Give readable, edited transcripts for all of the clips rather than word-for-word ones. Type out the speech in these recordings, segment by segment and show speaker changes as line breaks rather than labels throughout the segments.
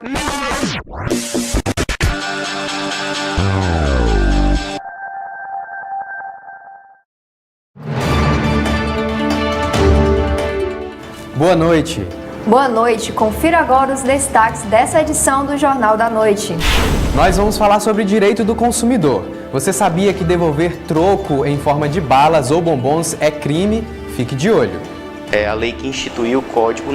Boa noite.
Boa noite. Confira agora os destaques dessa edição do Jornal da Noite.
Nós vamos falar sobre direito do consumidor. Você sabia que devolver troco em forma de balas ou bombons é crime? Fique de olho.
A lei que instituiu o código,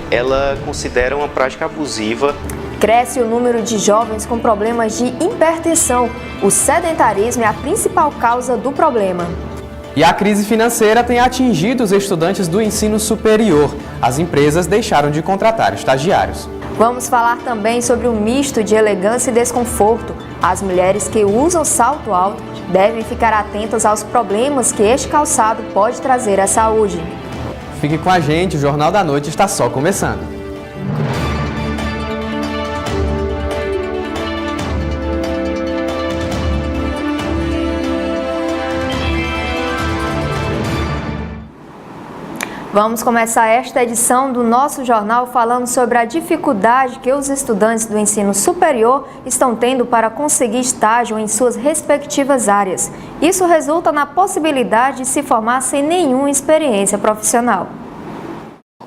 ela considera uma prática abusiva.
Cresce o número de jovens com problemas de hipertensão. O sedentarismo é a principal causa do problema.
E a crise financeira tem atingido os estudantes do ensino superior. As empresas deixaram de contratar estagiários.
Vamos falar também sobre o misto de elegância e desconforto. As mulheres que usam salto alto devem ficar atentas aos problemas que este calçado pode trazer à saúde.
Fique com a gente, o Jornal da Noite está só começando.
Vamos começar esta edição do nosso jornal falando sobre a dificuldade que os estudantes do ensino superior estão tendo para conseguir estágio em suas respectivas áreas. Isso resulta na possibilidade de se formar sem nenhuma experiência profissional.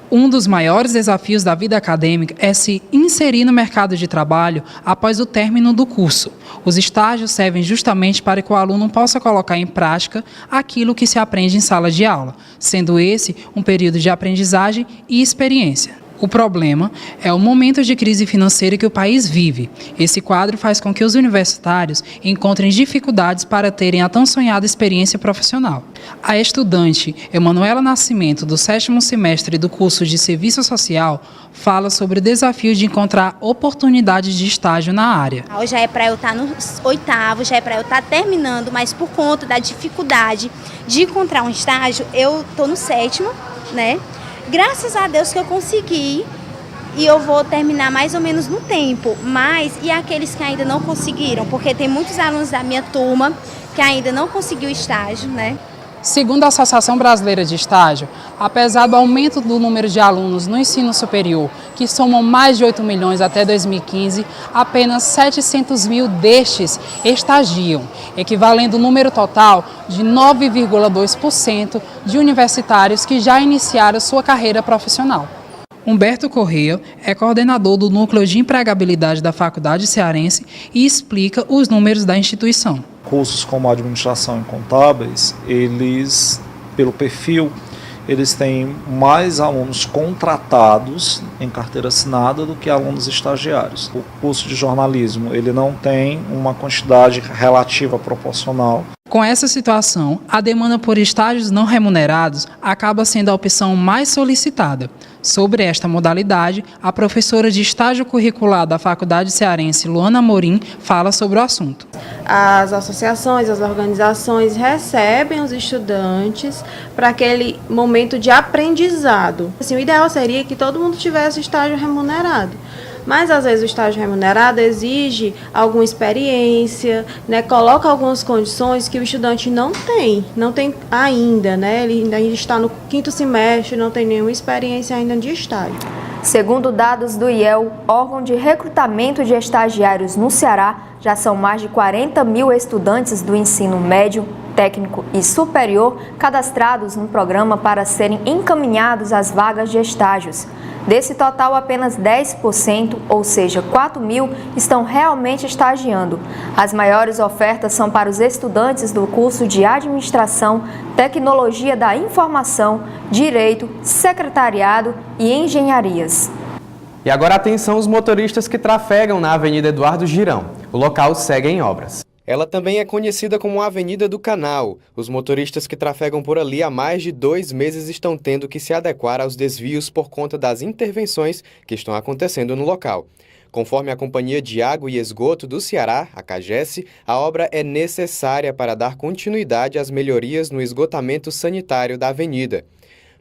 Um dos maiores desafios da vida acadêmica é se inserir no mercado de trabalho após o término do curso. Os estágios servem justamente para que o aluno possa colocar em prática aquilo que se aprende em sala de aula, sendo esse um período de aprendizagem e experiência. O problema é o momento de crise financeira que o país vive. Esse quadro faz com que os universitários encontrem dificuldades para terem a tão sonhada experiência profissional. A estudante Emanuela Nascimento, do 7º semestre do curso de Serviço Social, fala sobre o desafio de encontrar oportunidades de estágio na área.
Já é para eu estar no 8º, já é para eu estar terminando, mas por conta da dificuldade de encontrar um estágio, eu estou no 7º, né? Graças a Deus que eu consegui e eu vou terminar mais ou menos no tempo, e aqueles que ainda não conseguiram, porque tem muitos alunos da minha turma que ainda não conseguiu estágio, né?
Segundo a Associação Brasileira de Estágio, apesar do aumento do número de alunos no ensino superior, que somam mais de 8 milhões até 2015, apenas 700 mil destes estagiam, equivalendo ao número total de 9,2% de universitários que já iniciaram sua carreira profissional. Humberto Correia é coordenador do Núcleo de Empregabilidade da Faculdade Cearense e explica os números da instituição.
Cursos como administração e contábeis, eles, pelo perfil, eles têm mais alunos contratados em carteira assinada do que alunos estagiários. O curso de jornalismo, ele não tem uma quantidade relativa proporcional.
Com essa situação, a demanda por estágios não remunerados acaba sendo a opção mais solicitada. Sobre esta modalidade, a professora de estágio curricular da Faculdade Cearense, Luana Amorim, fala sobre o assunto.
As associações, as organizações recebem os estudantes para aquele momento de aprendizado. Assim, o ideal seria que todo mundo tivesse estágio remunerado. Mas, às vezes, o estágio remunerado exige alguma experiência, né? Coloca algumas condições que o estudante não tem ainda, né? Ele ainda está no 5º semestre, não tem nenhuma experiência ainda de estágio.
Segundo dados do IEL, órgão de recrutamento de estagiários no Ceará, já são mais de 40 mil estudantes do ensino médio, técnico e superior cadastrados no programa para serem encaminhados às vagas de estágios. Desse total, apenas 10%, ou seja, 4 mil, estão realmente estagiando. As maiores ofertas são para os estudantes do curso de Administração, Tecnologia da Informação, Direito, Secretariado e Engenharias.
E agora atenção os motoristas que trafegam na Avenida Eduardo Girão. O local segue em obras. Ela também é conhecida como a Avenida do Canal. Os motoristas que trafegam por ali há mais de 2 meses estão tendo que se adequar aos desvios por conta das intervenções que estão acontecendo no local. Conforme a Companhia de Água e Esgoto do Ceará, a CAGES, a obra é necessária para dar continuidade às melhorias no esgotamento sanitário da avenida.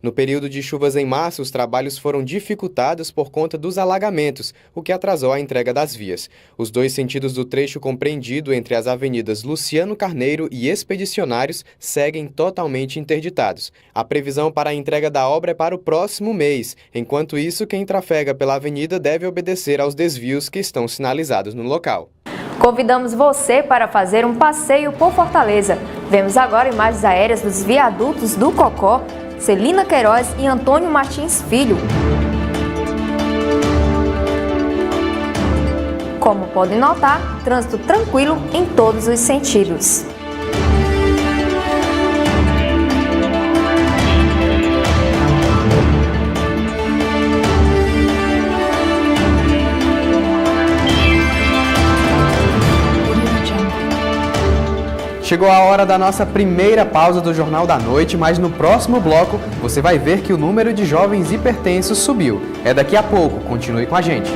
No período de chuvas em março, os trabalhos foram dificultados por conta dos alagamentos, o que atrasou a entrega das vias. Os dois sentidos do trecho compreendido entre as avenidas Luciano Carneiro e Expedicionários seguem totalmente interditados. A previsão para a entrega da obra é para o próximo mês. Enquanto isso, quem trafega pela avenida deve obedecer aos desvios que estão sinalizados no local.
Convidamos você para fazer um passeio por Fortaleza. Vemos agora imagens aéreas dos viadutos do Cocó, Celina Queiroz e Antônio Martins Filho. Como podem notar, trânsito tranquilo em todos os sentidos.
Chegou a hora da nossa primeira pausa do Jornal da Noite, mas no próximo bloco você vai ver que o número de jovens hipertensos subiu. É daqui a pouco, continue com a gente.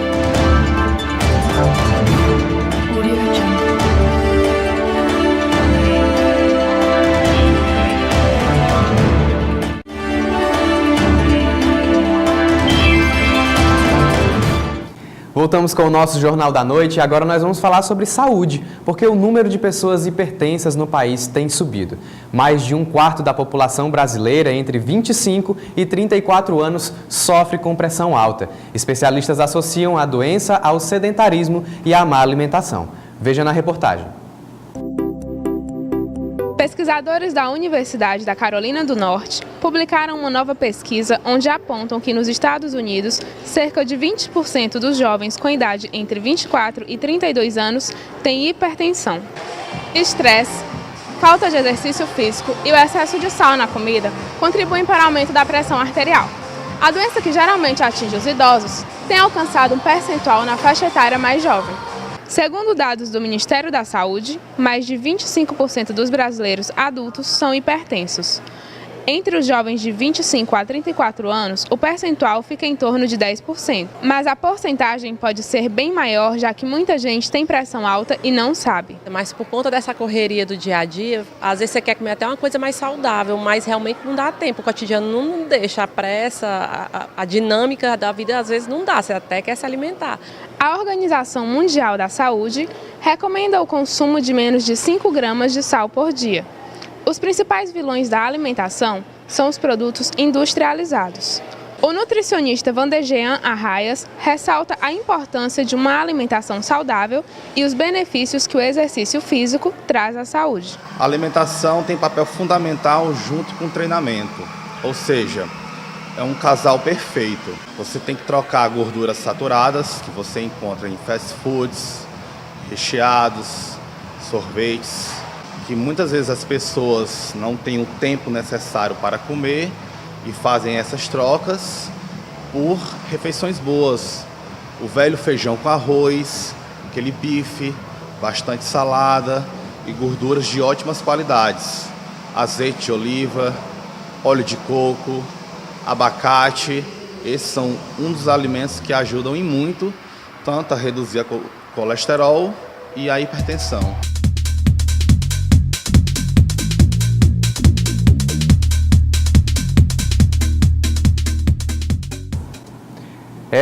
Voltamos com o nosso Jornal da Noite e agora nós vamos falar sobre saúde, porque o número de pessoas hipertensas no país tem subido. Mais de 1/4 da população brasileira entre 25 e 34 anos sofre com pressão alta. Especialistas associam a doença ao sedentarismo e à má alimentação. Veja na reportagem.
Pesquisadores da Universidade da Carolina do Norte publicaram uma nova pesquisa onde apontam que nos Estados Unidos, cerca de 20% dos jovens com idade entre 24 e 32 anos têm hipertensão. Estresse, falta de exercício físico e o excesso de sal na comida contribuem para o aumento da pressão arterial. A doença, que geralmente atinge os idosos, tem alcançado um percentual na faixa etária mais jovem. Segundo dados do Ministério da Saúde, mais de 25% dos brasileiros adultos são hipertensos. Entre os jovens de 25 a 34 anos, o percentual fica em torno de 10%. Mas a porcentagem pode ser bem maior, já que muita gente tem pressão alta e não sabe.
Mas por conta dessa correria do dia a dia, às vezes você quer comer até uma coisa mais saudável, mas realmente não dá tempo. O cotidiano não deixa, a pressa, a dinâmica da vida às vezes não dá, você até quer se alimentar.
A Organização Mundial da Saúde recomenda o consumo de menos de 5 gramas de sal por dia. Os principais vilões da alimentação são os produtos industrializados. O nutricionista Vandejean Arraias ressalta a importância de uma alimentação saudável e os benefícios que o exercício físico traz à saúde.
A alimentação tem papel fundamental junto com o treinamento, ou seja, é um casal perfeito. Você tem que trocar gorduras saturadas, que você encontra em fast foods, recheados, sorvetes, que muitas vezes as pessoas não têm o tempo necessário para comer e fazem essas trocas por refeições boas. O velho feijão com arroz, aquele bife, bastante salada e gorduras de ótimas qualidades. Azeite de oliva, óleo de coco, abacate. Esses são um dos alimentos que ajudam em muito, tanto a reduzir o colesterol e a hipertensão.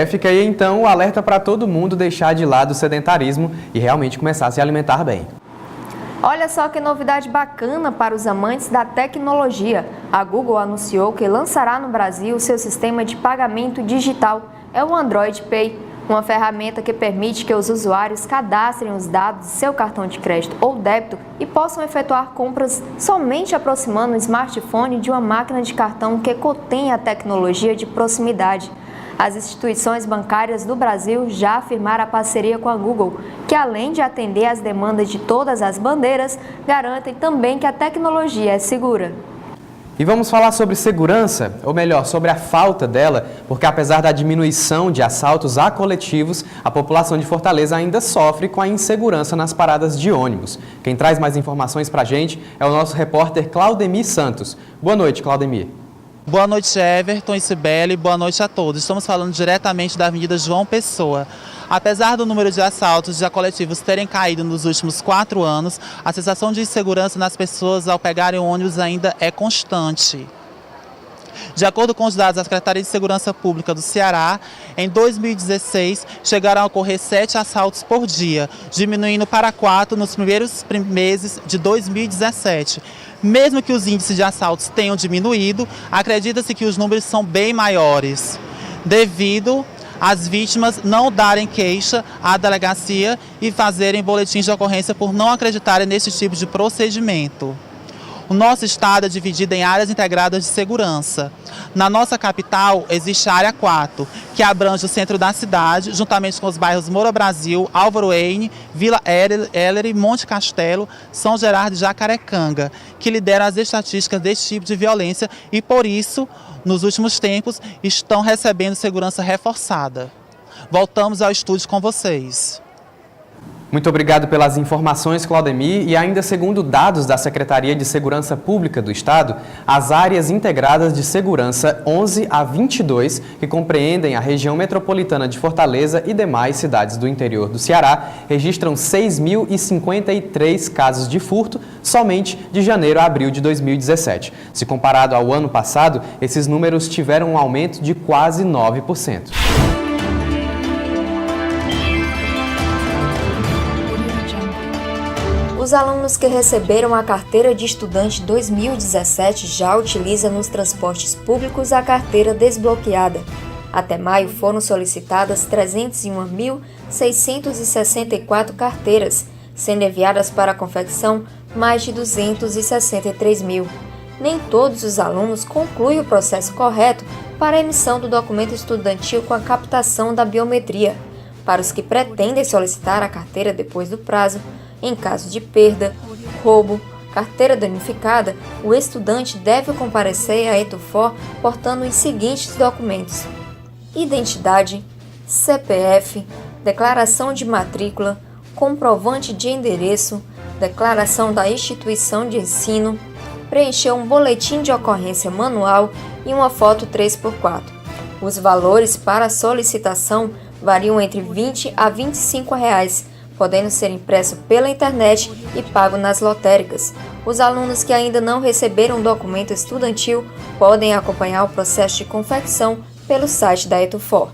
Fica aí então o alerta para todo mundo deixar de lado o sedentarismo e realmente começar a se alimentar bem.
Olha só que novidade bacana para os amantes da tecnologia. A Google anunciou que lançará no Brasil seu sistema de pagamento digital. É o Android Pay, uma ferramenta que permite que os usuários cadastrem os dados de seu cartão de crédito ou débito e possam efetuar compras somente aproximando o smartphone de uma máquina de cartão que contém a tecnologia de proximidade. As instituições bancárias do Brasil já afirmaram a parceria com a Google, que além de atender às demandas de todas as bandeiras, garantem também que a tecnologia é segura.
E vamos falar sobre segurança, ou melhor, sobre a falta dela, porque apesar da diminuição de assaltos a coletivos, a população de Fortaleza ainda sofre com a insegurança nas paradas de ônibus. Quem traz mais informações pra gente é o nosso repórter Claudemir Santos. Boa noite, Claudemir.
Boa noite, Everton e Cibele, boa noite a todos. Estamos falando diretamente da Avenida João Pessoa. Apesar do número de assaltos a coletivos terem caído nos últimos 4 anos, a sensação de insegurança nas pessoas ao pegarem o ônibus ainda é constante. De acordo com os dados da Secretaria de Segurança Pública do Ceará, em 2016 chegaram a ocorrer 7 assaltos por dia, diminuindo para 4 nos primeiros meses de 2017. Mesmo que os índices de assaltos tenham diminuído, acredita-se que os números são bem maiores, devido às vítimas não darem queixa à delegacia e fazerem boletins de ocorrência por não acreditarem nesse tipo de procedimento. O nosso estado é dividido em áreas integradas de segurança. Na nossa capital existe a área 4, que abrange o centro da cidade, juntamente com os bairros Moura Brasil, Álvaro Heine, Vila Heller, Monte Castelo, São Gerardo e Jacarecanga, que lideram as estatísticas desse tipo de violência e, por isso, nos últimos tempos, estão recebendo segurança reforçada. Voltamos ao estúdio com vocês.
Muito obrigado pelas informações, Claudemir. E ainda segundo dados da Secretaria de Segurança Pública do Estado, as áreas integradas de segurança 11 a 22, que compreendem a região metropolitana de Fortaleza e demais cidades do interior do Ceará, registram 6.053 casos de furto somente de janeiro a abril de 2017. Se comparado ao ano passado, esses números tiveram um aumento de quase 9%.
Os alunos que receberam a carteira de estudante 2017 já utilizam nos transportes públicos a carteira desbloqueada. Até maio foram solicitadas 301.664 carteiras, sendo enviadas para a confecção mais de 263 mil. Nem todos os alunos concluem o processo correto para a emissão do documento estudantil com a captação da biometria. Para os que pretendem solicitar a carteira depois do prazo, em caso de perda, roubo, carteira danificada, o estudante deve comparecer à ETUFOR portando os seguintes documentos: identidade, CPF, declaração de matrícula, comprovante de endereço, declaração da instituição de ensino, preencher um boletim de ocorrência manual e uma foto 3x4. Os valores para a solicitação variam entre R$ 20 a R$ 25, podendo ser impresso pela internet e pago nas lotéricas. Os alunos que ainda não receberam documento estudantil podem acompanhar o processo de confecção pelo site da ETUFOR.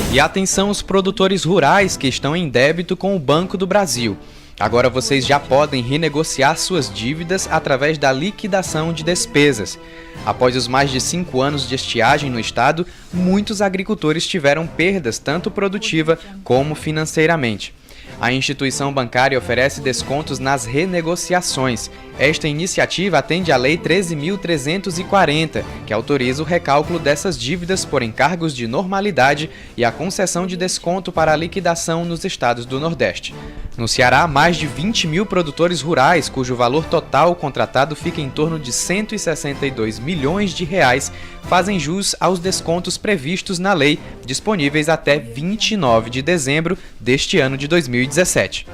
E atenção os produtores rurais que estão em débito com o Banco do Brasil. Agora vocês já podem renegociar suas dívidas através da liquidação de despesas. Após os mais de 5 anos de estiagem no estado, muitos agricultores tiveram perdas tanto produtiva como financeiramente. A instituição bancária oferece descontos nas renegociações. Esta iniciativa atende à Lei 13.340, que autoriza o recálculo dessas dívidas por encargos de normalidade e a concessão de desconto para a liquidação nos estados do Nordeste. No Ceará, mais de 20 mil produtores rurais, cujo valor total contratado fica em torno de R$ 162 milhões, fazem jus aos descontos previstos na lei, disponíveis até 29 de dezembro deste ano de 2017.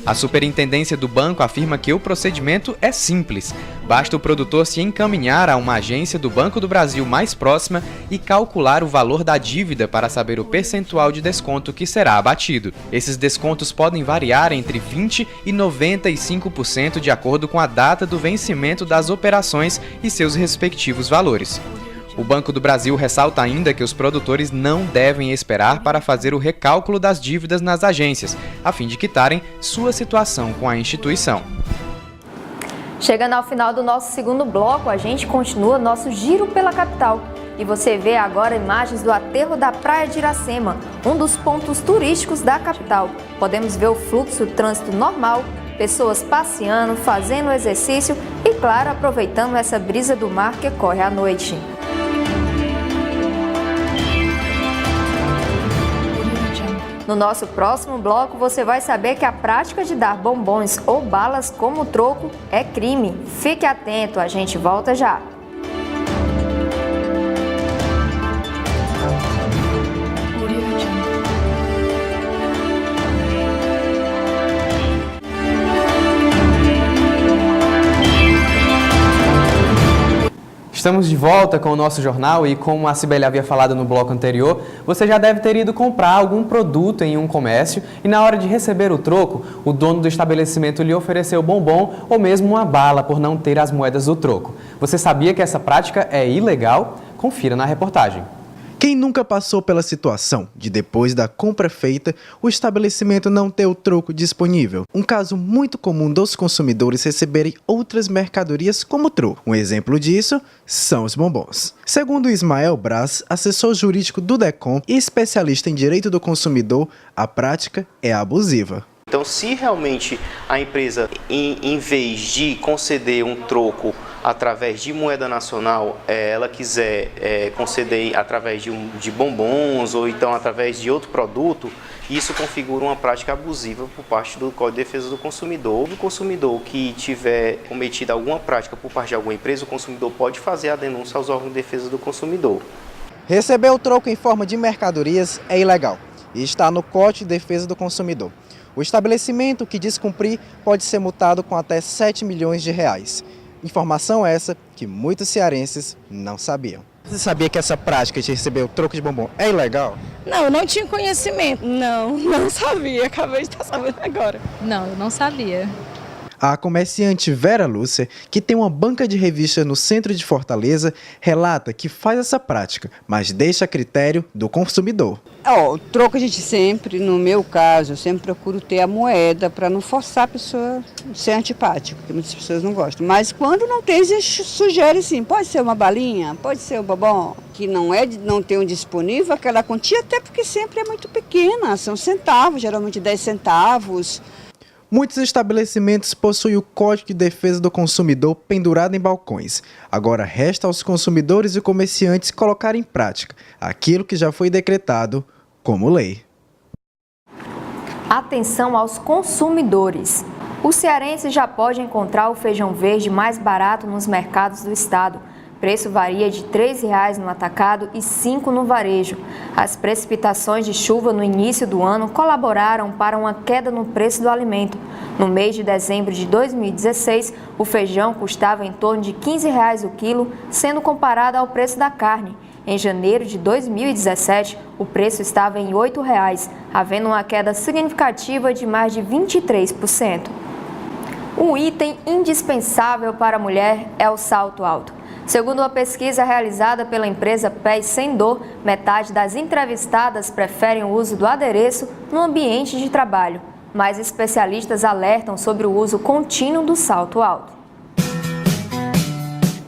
A superintendência do banco afirma que o procedimento é simples. Basta o produtor se encaminhar a uma agência do Banco do Brasil mais próxima e calcular o valor da dívida para saber o percentual de desconto que será abatido. Esses descontos podem variar entre 20% e 95% de acordo com a data do vencimento das operações e seus respectivos valores. O Banco do Brasil ressalta ainda que os produtores não devem esperar para fazer o recálculo das dívidas nas agências, a fim de quitarem sua situação com a instituição.
Chegando ao final do nosso segundo bloco, a gente continua nosso giro pela capital. E você vê agora imagens do aterro da Praia de Iracema, um dos pontos turísticos da capital. Podemos ver o fluxo, o trânsito normal, pessoas passeando, fazendo exercício e, claro, aproveitando essa brisa do mar que corre à noite. No nosso próximo bloco, você vai saber que a prática de dar bombons ou balas como troco é crime. Fique atento, a gente volta já.
Estamos de volta com o nosso jornal e, como a Cibele havia falado no bloco anterior, você já deve ter ido comprar algum produto em um comércio e, na hora de receber o troco, o dono do estabelecimento lhe ofereceu bombom ou mesmo uma bala por não ter as moedas do troco. Você sabia que essa prática é ilegal? Confira na reportagem.
Quem nunca passou pela situação de, depois da compra feita, o estabelecimento não ter o troco disponível? Um caso muito comum dos consumidores receberem outras mercadorias como troco. Um exemplo disso são os bombons. Segundo Ismael Braz, assessor jurídico do DECOM e especialista em direito do consumidor, a prática é abusiva.
Então, se realmente a empresa, em vez de conceder um troco através de moeda nacional, ela quiser conceder através de bombons ou então através de outro produto, isso configura uma prática abusiva por parte do Código de Defesa do Consumidor. O consumidor que tiver cometido alguma prática por parte de alguma empresa, o consumidor pode fazer a denúncia aos órgãos de defesa do consumidor.
Receber o troco em forma de mercadorias é ilegal e está no Código de Defesa do Consumidor. O estabelecimento que descumprir pode ser multado com até 7 milhões de reais. Informação essa que muitos cearenses não sabiam. Você sabia que essa prática de receber o troco de bombom é ilegal?
Não, eu não tinha conhecimento. Não sabia. Acabei de estar sabendo agora.
Não, eu não sabia.
A comerciante Vera Lúcia, que tem uma banca de revistas no centro de Fortaleza, relata que faz essa prática, mas deixa a critério do consumidor.
O troco a gente sempre, no meu caso, eu sempre procuro ter a moeda para não forçar a pessoa a ser antipática, porque muitas pessoas não gostam. Mas quando não tem, a gente sugere sim, pode ser uma balinha, pode ser um bombom, que não tem um disponível, aquela quantia, até porque sempre é muito pequena, são centavos, geralmente 10 centavos.
Muitos estabelecimentos possuem o Código de Defesa do Consumidor pendurado em balcões. Agora resta aos consumidores e comerciantes colocarem em prática aquilo que já foi decretado como lei.
Atenção aos consumidores. O cearense já pode encontrar o feijão verde mais barato nos mercados do estado. O preço varia de R$ 3,00 no atacado e R$ 5,00 no varejo. As precipitações de chuva no início do ano colaboraram para uma queda no preço do alimento. No mês de dezembro de 2016, o feijão custava em torno de R$ 15,00 o quilo, sendo comparado ao preço da carne. Em janeiro de 2017, o preço estava em R$ 8,00, havendo uma queda significativa de mais de 23%. Um item indispensável para a mulher é o salto alto. Segundo uma pesquisa realizada pela empresa Pés Sem Dor, metade das entrevistadas preferem o uso do adereço no ambiente de trabalho. Mas especialistas alertam sobre o uso contínuo do salto alto.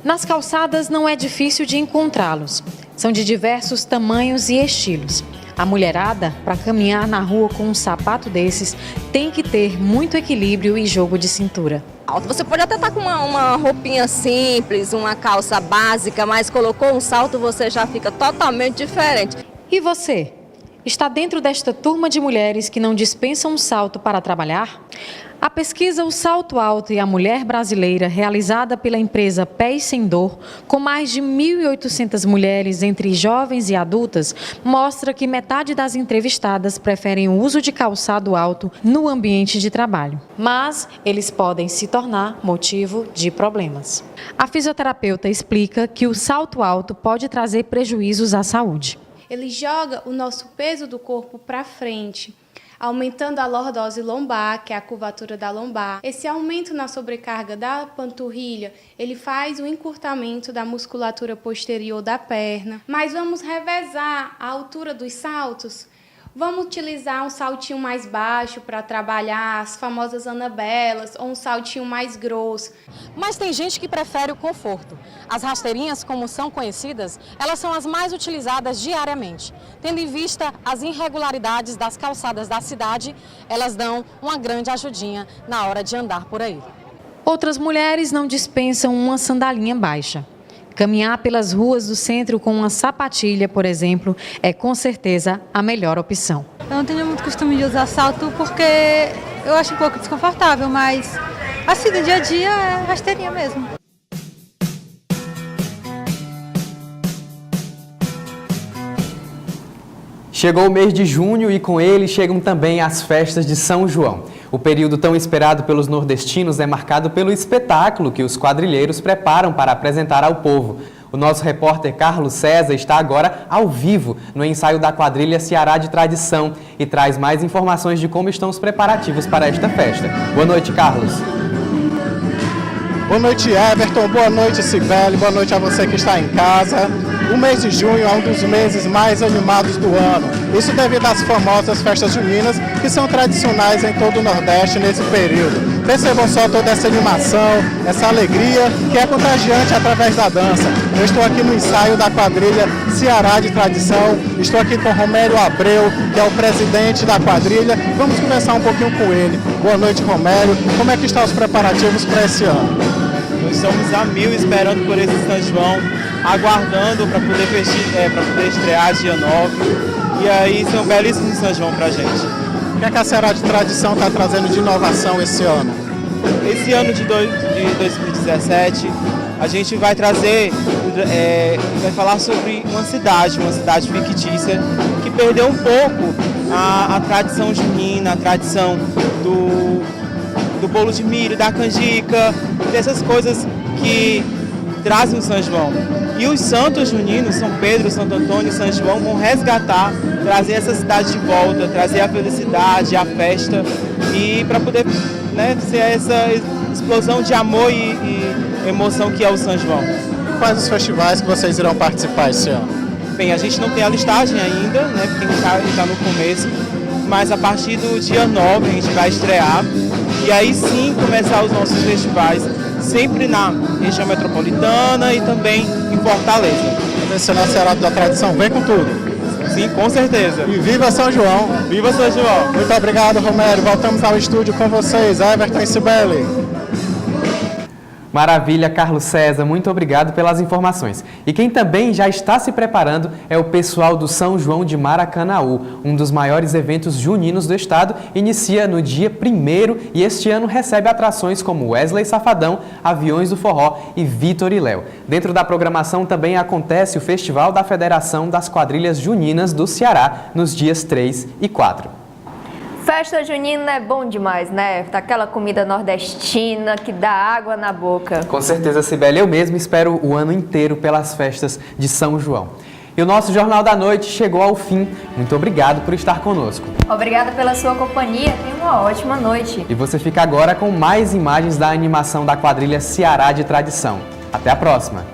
Nas calçadas não é difícil de encontrá-los. São de diversos tamanhos e estilos. A mulherada, para caminhar na rua com um sapato desses, tem que ter muito equilíbrio e jogo de cintura.
Você pode até estar com uma roupinha simples, uma calça básica, mas colocou um salto, você já fica totalmente diferente.
E você? Está dentro desta turma de mulheres que não dispensam um salto para trabalhar? A pesquisa O Salto Alto e a Mulher Brasileira, realizada pela empresa Pés Sem Dor, com mais de 1.800 mulheres entre jovens e adultas, mostra que metade das entrevistadas preferem o uso de calçado alto no ambiente de trabalho. Mas eles podem se tornar motivo de problemas. A fisioterapeuta explica que o salto alto pode trazer prejuízos à saúde.
Ele joga o nosso peso do corpo para frente, aumentando a lordose lombar, que é a curvatura da lombar. Esse aumento na sobrecarga da panturrilha, ele faz o encurtamento da musculatura posterior da perna. Mas vamos revezar a altura dos saltos. Vamos utilizar um saltinho mais baixo para trabalhar as famosas anabelas ou um saltinho mais grosso.
Mas tem gente que prefere o conforto. As rasteirinhas, como são conhecidas, elas são as mais utilizadas diariamente. Tendo em vista as irregularidades das calçadas da cidade, elas dão uma grande ajudinha na hora de andar por aí. Outras mulheres não dispensam uma sandalinha baixa. Caminhar pelas ruas do centro com uma sapatilha, por exemplo, é com certeza a melhor opção.
Eu não tenho muito costume de usar salto porque eu acho um pouco desconfortável, mas assim, no dia a dia é rasteirinha mesmo.
Chegou o mês de junho e com ele chegam também as festas de São João. O período tão esperado pelos nordestinos é marcado pelo espetáculo que os quadrilheiros preparam para apresentar ao povo. O nosso repórter Carlos César está agora ao vivo no ensaio da quadrilha Ceará de Tradição e traz mais informações de como estão os preparativos para esta festa. Boa noite, Carlos.
Boa noite, Everton. Boa noite, Cibele. Boa noite a você que está em casa.
O mês de junho é um dos meses mais animados do ano. Isso devido às famosas festas juninas, que são tradicionais em todo o Nordeste nesse período. Percebam só toda essa animação, essa alegria que é contagiante através da dança. Eu estou aqui no ensaio da quadrilha Ceará de Tradição. Estou aqui com Romério Abreu, que é o presidente da quadrilha. Vamos conversar um pouquinho com ele. Boa noite, Romério. Como é que estão os preparativos para esse ano?
Nós estamos a mil esperando por esse São João, aguardando para poder estrear dia 9. E aí, isso é um belíssimo São João para a gente.
O que é que a Ceará de Tradição está trazendo de inovação esse ano?
Esse ano de 2017, a gente vai trazer, vai falar sobre uma cidade fictícia, que perdeu um pouco a tradição junina, a tradição do bolo de milho, da canjica, dessas coisas que trazem o São João. E os santos juninos, São Pedro, Santo Antônio e São João, vão resgatar, trazer essa cidade de volta, trazer a felicidade, a festa, e para poder, né, ser essa explosão de amor e emoção que é o São João.
Quais os festivais que vocês irão participar esse ano?
Bem, a gente não tem a listagem ainda, né, porque está no começo, mas a partir do dia 9 a gente vai estrear, e aí sim começar os nossos festivais, sempre na região metropolitana e também em Fortaleza.
Esse nosso Ceará da Tradição vem com tudo.
Sim, com certeza.
E viva São João!
Viva São João!
Muito obrigado, Romério. Voltamos ao estúdio com vocês, Everton e Cibele.
Maravilha, Carlos César, muito obrigado pelas informações. E quem também já está se preparando é o pessoal do São João de Maracanaú, um dos maiores eventos juninos do estado, inicia no dia 1º e este ano recebe atrações como Wesley Safadão, Aviões do Forró e Vitor e Léo. Dentro da programação também acontece o Festival da Federação das Quadrilhas Juninas do Ceará, nos dias 3 e 4.
Festa junina é bom demais, né? Aquela comida nordestina que dá água na boca.
Com certeza, Cibele. Eu mesmo espero o ano inteiro pelas festas de São João. E o nosso Jornal da Noite chegou ao fim. Muito obrigado por estar conosco.
Obrigada pela sua companhia. Tenha uma ótima noite.
E você fica agora com mais imagens da animação da quadrilha Ceará de Tradição. Até a próxima!